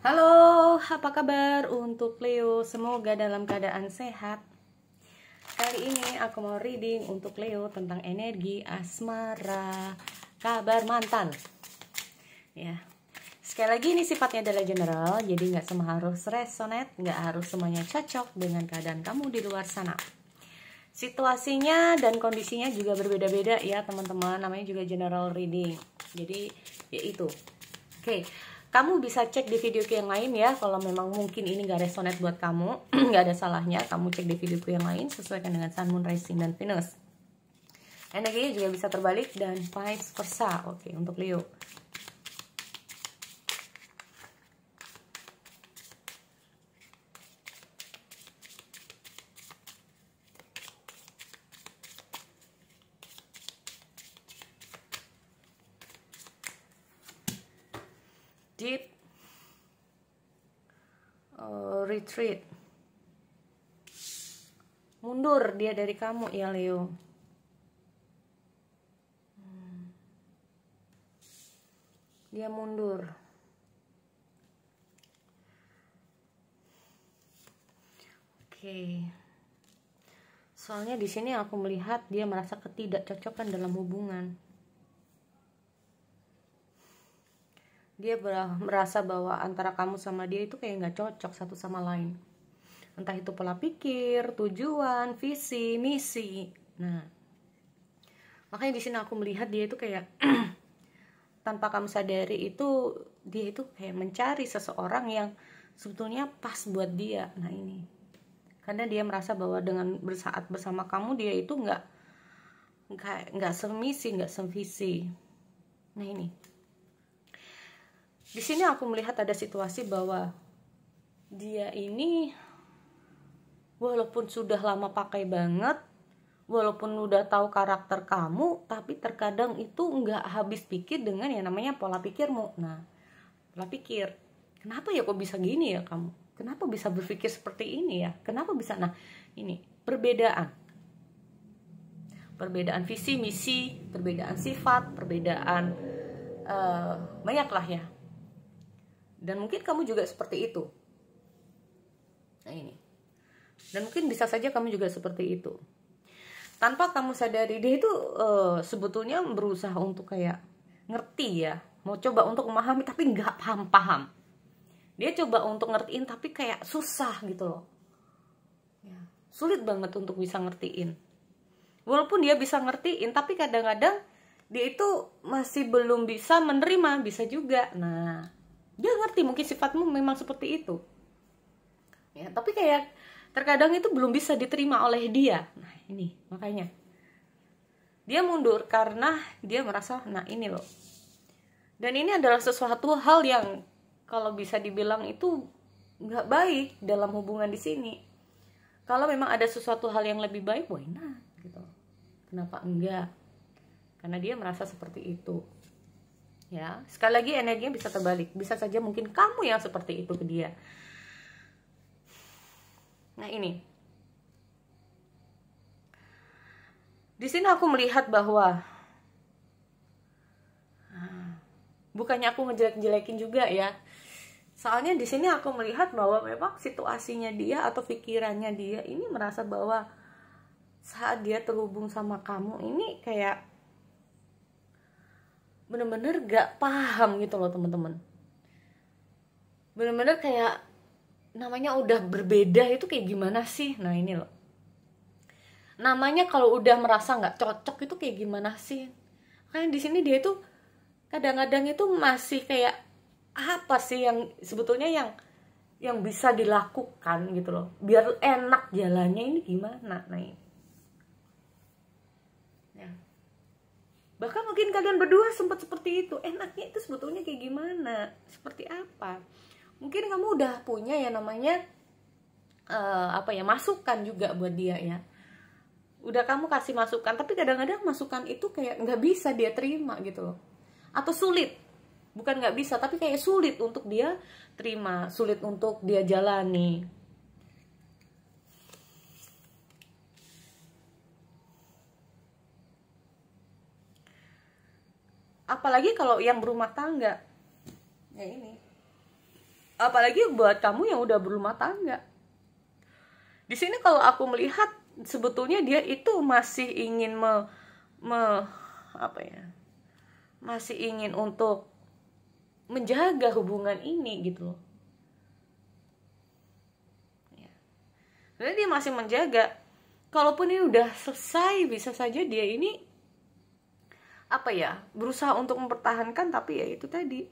Halo, apa kabar untuk Leo? Semoga dalam keadaan sehat. Kali ini aku mau reading untuk Leo tentang energi asmara, kabar mantan. Ya, sekali lagi ini sifatnya adalah general, jadi nggak semua harus resonate, nggak harus semuanya cocok dengan keadaan kamu di luar sana. Situasinya dan kondisinya juga berbeda-beda ya teman-teman, namanya juga general reading. Jadi ya itu. Oke, kamu bisa cek di videoku yang lain ya. Kalau memang mungkin ini gak resonate buat kamu, gak ada salahnya kamu cek di videoku yang lain sesuaikan dengan Sun, Moon, Rising, dan Venus. Energinya juga bisa terbalik dan vice versa. Oke, untuk Leo. Deep retreat, mundur dia dari kamu ya Leo. Dia mundur. Oke. Soalnya di sini aku melihat dia merasa ketidakcocokan dalam hubungan. Dia merasa bahwa antara kamu sama dia itu kayak nggak cocok satu sama lain. Entah itu pola pikir, tujuan, visi, misi. Nah, makanya di sini aku melihat dia itu kayak tanpa kamu sadari itu dia itu kayak mencari seseorang yang sebetulnya pas buat dia. Nah ini, karena dia merasa bahwa dengan bersaat bersama kamu dia itu nggak semisi, nggak sevisi. Nah ini. Di sini aku melihat ada situasi bahwa dia ini walaupun sudah lama pakai banget, walaupun udah tahu karakter kamu, tapi terkadang itu nggak habis pikir dengan yang namanya pola pikirmu. Nah, pola pikir, kenapa ya kok bisa gini ya kamu? Kenapa bisa berpikir seperti ini ya? Kenapa bisa? Nah, ini perbedaan visi, misi, perbedaan sifat, perbedaan banyak lah ya. Dan mungkin kamu juga seperti itu. Nah ini. Dan mungkin bisa saja kamu juga seperti itu. Tanpa kamu sadari dia itu sebetulnya berusaha untuk kayak ngerti ya. Mau coba untuk memahami tapi nggak paham-paham. Dia coba untuk ngertiin tapi kayak susah gitu loh. Ya, sulit banget untuk bisa ngertiin. Walaupun dia bisa ngertiin tapi kadang-kadang dia itu masih belum bisa menerima, bisa juga. Nah, dia ngerti mungkin sifatmu memang seperti itu ya, tapi kayak terkadang itu belum bisa diterima oleh dia. Nah ini makanya dia mundur karena dia merasa nah ini loh, dan ini adalah sesuatu hal yang kalau bisa dibilang itu nggak baik dalam hubungan di sini. Kalau memang ada sesuatu hal yang lebih baik, why not gitu, kenapa enggak, karena dia merasa seperti itu. Ya, sekali lagi energinya bisa terbalik. Bisa saja mungkin kamu yang seperti itu ke dia. Nah, ini. Di sini aku melihat bahwa bukannya aku ngejelek-jelekin juga ya. Soalnya di sini aku melihat bahwa memang situasinya dia atau pikirannya dia ini merasa bahwa saat dia terhubung sama kamu ini kayak bener-bener gak paham gitu loh teman-teman. Bener-bener kayak namanya udah berbeda itu kayak gimana sih? Nah ini loh. Namanya kalau udah merasa gak cocok itu kayak gimana sih? Kayak di sini dia itu kadang-kadang itu masih kayak apa sih yang sebetulnya yang bisa dilakukan gitu loh. Biar enak jalannya ini gimana? Nah ini. Bahkan mungkin kalian berdua sempat seperti itu. Enaknya itu sebetulnya kayak gimana? Seperti apa? Mungkin kamu udah punya ya namanya masukan juga buat dia ya. Udah kamu kasih masukan, tapi kadang-kadang masukan itu kayak nggak bisa dia terima gitu loh. Atau sulit. Bukan nggak bisa, tapi kayak sulit untuk dia terima, sulit untuk dia jalani. Apalagi kalau yang berumah tangga. Ya ini. Apalagi buat kamu yang udah berumah tangga. Di sini kalau aku melihat sebetulnya dia itu masih ingin masih ingin untuk menjaga hubungan ini gitu loh. Ya. Jadi dia masih menjaga. Kalaupun ini udah selesai, bisa saja dia ini berusaha untuk mempertahankan, tapi ya itu tadi.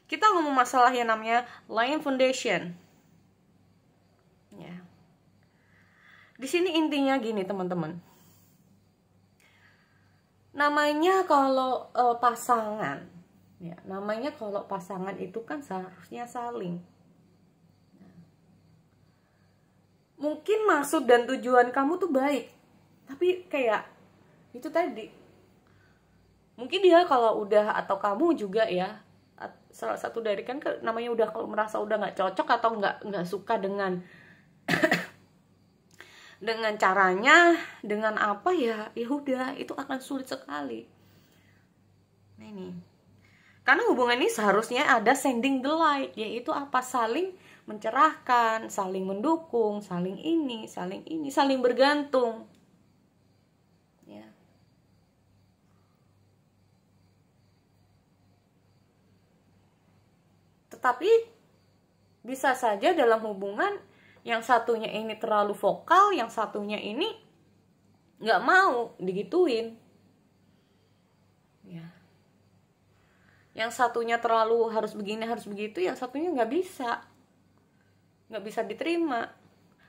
Kita ngomong masalah yang namanya line foundation. Ya. Di sini intinya gini, teman-teman. Namanya kalau pasangan, ya, namanya kalau pasangan itu kan seharusnya saling. Mungkin maksud dan tujuan kamu tuh baik, tapi kayak itu tadi. Mungkin dia kalau udah, atau kamu juga ya, salah satu dari kan namanya udah, kalau merasa udah nggak cocok atau nggak suka dengan dengan caranya, dengan apa ya udah, itu akan sulit sekali. Nah ini, karena hubungan ini seharusnya ada sending the light, yaitu apa, saling mencerahkan, saling mendukung, saling bergantung. Ya. Tetapi bisa saja dalam hubungan yang satunya ini terlalu vokal, yang satunya ini nggak mau digituin. Ya. Yang satunya terlalu harus begini, harus begitu, yang satunya nggak bisa diterima.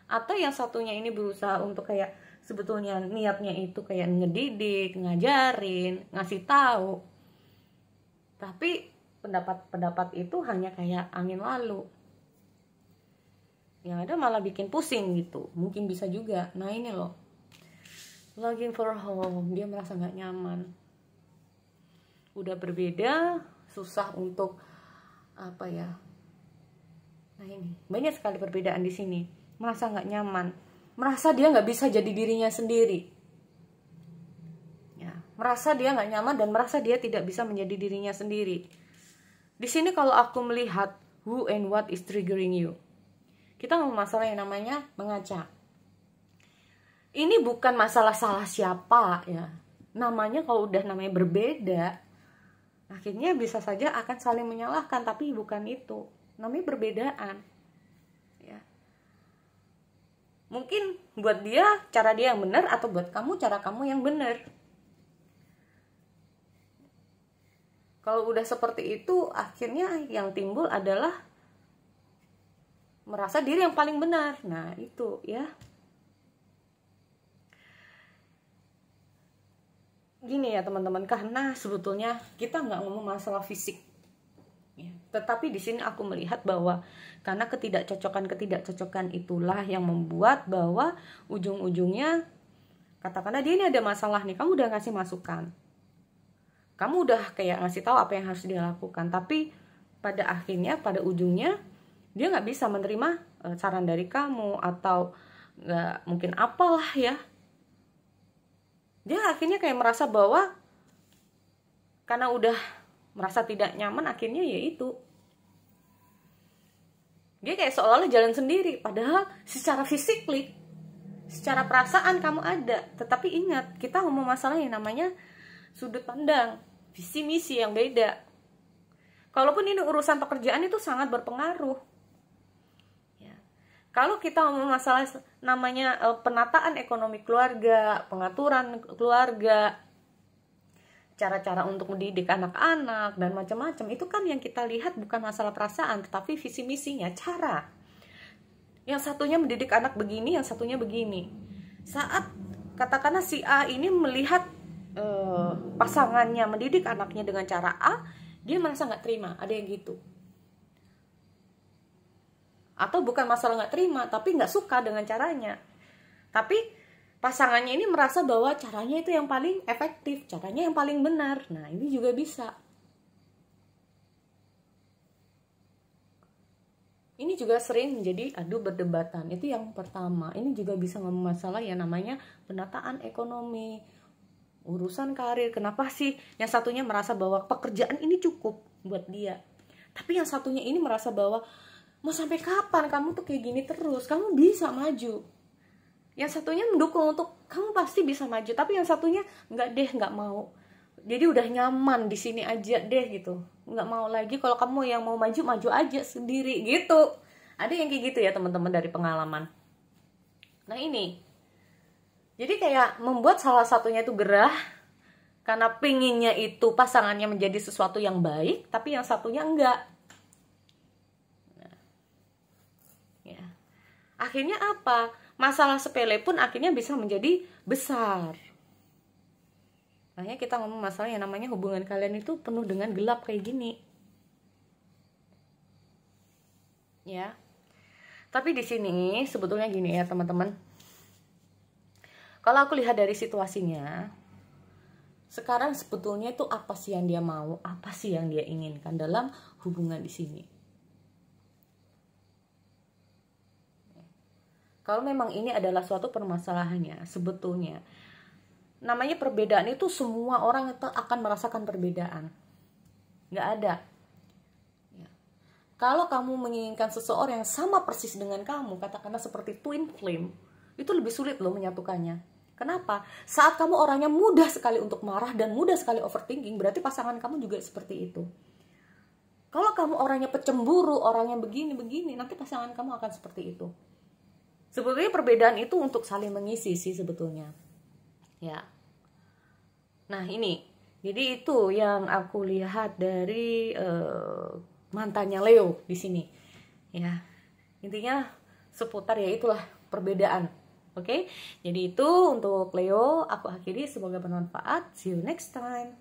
Atau yang satunya ini berusaha untuk kayak sebetulnya niatnya itu kayak ngedidik, ngajarin, ngasih tahu, tapi pendapat itu hanya kayak angin lalu, yang ada malah bikin pusing gitu. Mungkin bisa juga. Nah ini loh, looking for home, dia merasa nggak nyaman, udah berbeda, susah untuk nah ini banyak sekali perbedaan di sini. Merasa nggak nyaman, merasa dia nggak bisa jadi dirinya sendiri, ya, merasa dia nggak nyaman dan merasa dia tidak bisa menjadi dirinya sendiri. Di sini kalau aku melihat who and what is triggering you, kita ngomong masalah yang namanya mengacak. Ini bukan masalah salah siapa ya, namanya kalau udah namanya berbeda, akhirnya bisa saja akan saling menyalahkan, tapi bukan itu. Namanya perbedaan. Ya. Mungkin buat dia cara dia yang benar, atau buat kamu cara kamu yang benar. Kalau udah seperti itu, akhirnya yang timbul adalah merasa diri yang paling benar. Nah, itu ya. Gini ya teman-teman, karena sebetulnya kita nggak ngomong masalah fisik. Ya, tetapi di sini aku melihat bahwa karena ketidakcocokan itulah yang membuat bahwa ujung-ujungnya, katakanlah dia ini ada masalah nih, kamu udah ngasih masukan, kamu udah kayak ngasih tahu apa yang harus dia lakukan, tapi pada akhirnya, pada ujungnya dia nggak bisa menerima saran dari kamu, atau nggak mungkin apalah ya, dia akhirnya kayak merasa bahwa karena udah merasa tidak nyaman, akhirnya ya itu, dia kayak seolah-olah jalan sendiri, padahal secara fisikly, secara perasaan kamu ada. Tetapi ingat, kita ngomong masalah yang namanya sudut pandang, visi misi yang beda. Kalaupun ini urusan pekerjaan, itu sangat berpengaruh ya. Kalau kita ngomong masalah namanya penataan ekonomi keluarga, pengaturan keluarga, cara-cara untuk mendidik anak-anak dan macam-macam, itu kan yang kita lihat bukan masalah perasaan, tetapi visi misinya, cara. Yang satunya mendidik anak begini, yang satunya begini. Saat katakanlah si A ini melihat pasangannya mendidik anaknya dengan cara A, dia merasa nggak terima, ada yang gitu. Atau bukan masalah nggak terima, tapi nggak suka dengan caranya. Tapi pasangannya ini merasa bahwa caranya itu yang paling efektif, caranya yang paling benar. Nah, ini juga bisa. Ini juga sering menjadi adu perdebatan. Itu yang pertama. Ini juga bisa ngomong masalah yang namanya penataan ekonomi, urusan karir. Kenapa sih yang satunya merasa bahwa pekerjaan ini cukup buat dia, Tapi yang satunya ini merasa bahwa mau sampai kapan kamu tuh kayak gini terus, kamu bisa maju. Yang satunya mendukung untuk kamu pasti bisa maju, tapi yang satunya nggak deh, nggak mau. Jadi udah nyaman di sini aja deh gitu, nggak mau lagi. Kalau kamu yang mau maju, maju aja sendiri gitu. Ada yang kayak gitu ya teman-teman dari pengalaman. Nah ini, jadi kayak membuat salah satunya itu gerah karena pinginnya itu pasangannya menjadi sesuatu yang baik, tapi yang satunya enggak. Nah, ya. Akhirnya apa? Masalah sepele pun akhirnya bisa menjadi besar. Makanya kita ngomong masalah yang namanya hubungan kalian itu penuh dengan gelap kayak gini. Ya. Tapi di sini sebetulnya gini ya teman-teman. Kalau aku lihat dari situasinya, sekarang sebetulnya itu apa sih yang dia mau, apa sih yang dia inginkan dalam hubungan di sini. Kalau memang ini adalah suatu permasalahannya, sebetulnya namanya perbedaan itu semua orang itu akan merasakan perbedaan. Nggak ada. Kalau kamu menginginkan seseorang yang sama persis dengan kamu, katakanlah seperti twin flame, itu lebih sulit loh menyatukannya. Kenapa? Saat kamu orangnya mudah sekali untuk marah dan mudah sekali overthinking, berarti pasangan kamu juga seperti itu. Kalau kamu orangnya pecemburu, orangnya begini-begini, nanti pasangan kamu akan seperti itu. Sebetulnya perbedaan itu untuk saling mengisi sih sebetulnya. Ya. Nah ini, jadi itu yang aku lihat dari mantannya Leo di sini. Ya, intinya seputar ya itulah perbedaan. Oke, jadi itu untuk Leo aku akhiri, semoga bermanfaat. See you next time.